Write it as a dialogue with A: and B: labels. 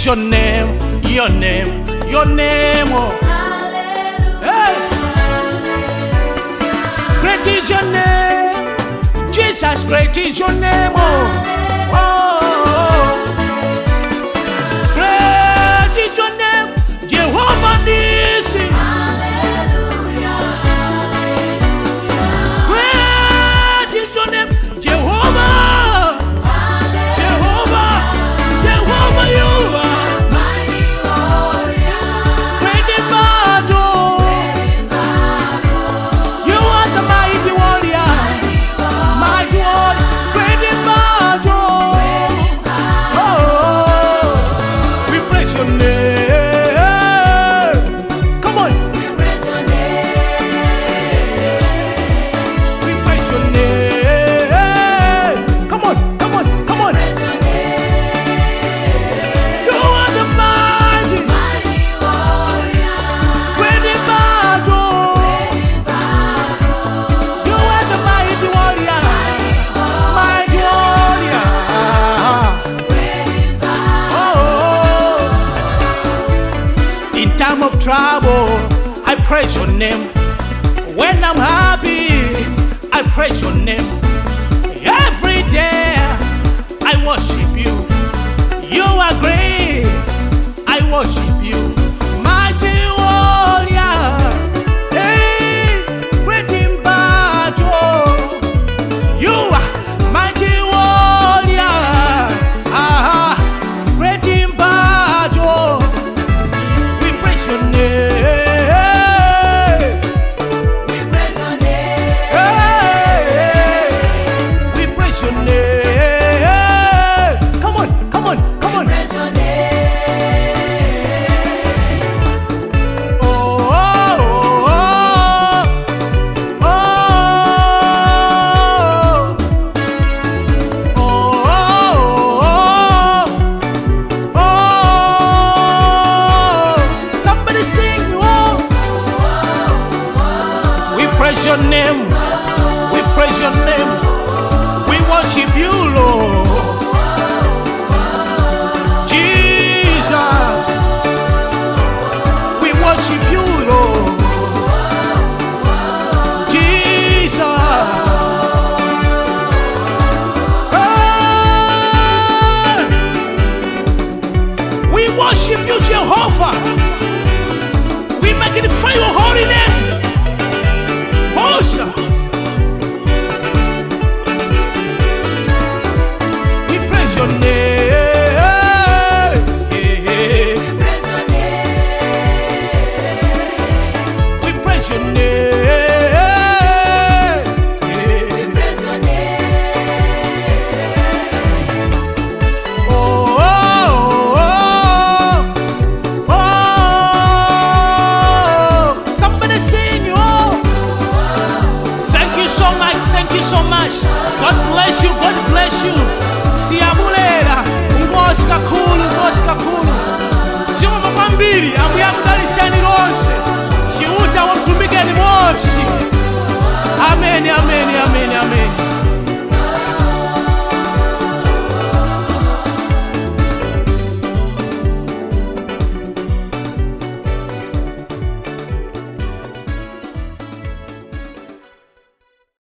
A: praise your name, your name, your name. Oh. Hey. Great is your name, Jesus. Great is your name. Oh. Great is your name, Jehovah Nissi. Great is your name, Jehovah. Jehovah, Jehovah, you are mighty warrior. Great in battle. You are the mighty warrior. Mighty warrior. Great in battle. Oh, we praise your name. Come on. We praise your name. We praise your name. Come on, come on, come on. You are the mighty, mighty warrior. Great in battle. You are the mighty warrior. Mighty warrior. Oh, in time of trouble, I praise your name. When I'm happy, I praise your name. Every day, I worship you. You are great, I worship you. Mighty warrior, hey, great in battle. You are mighty warrior, great in battle. We praise your name. We praise your name. Hey, we praise your name. Come on, come on, come on. Oh, oh, oh, oh, oh, oh, oh. Somebody sing, oh. We praise your name. We praise your name. We worship you, Lord. Jesus. We worship you, Lord. Jesus. Hey. We worship you, Jehovah. We magnify your holy name. Hosa. We praise your name. We praise your name. Oh, oh, oh, oh. Somebody sing, oh. Thank you so much, thank you so much. God bless you, God bless you. Siyabulela, ungozi kakhulu, ungozi kakhulu. Sioma kwambiri, ambuye akudaliseni lonse. Chiuta wamtumikeni mosi. Amen, amen, amen, amen.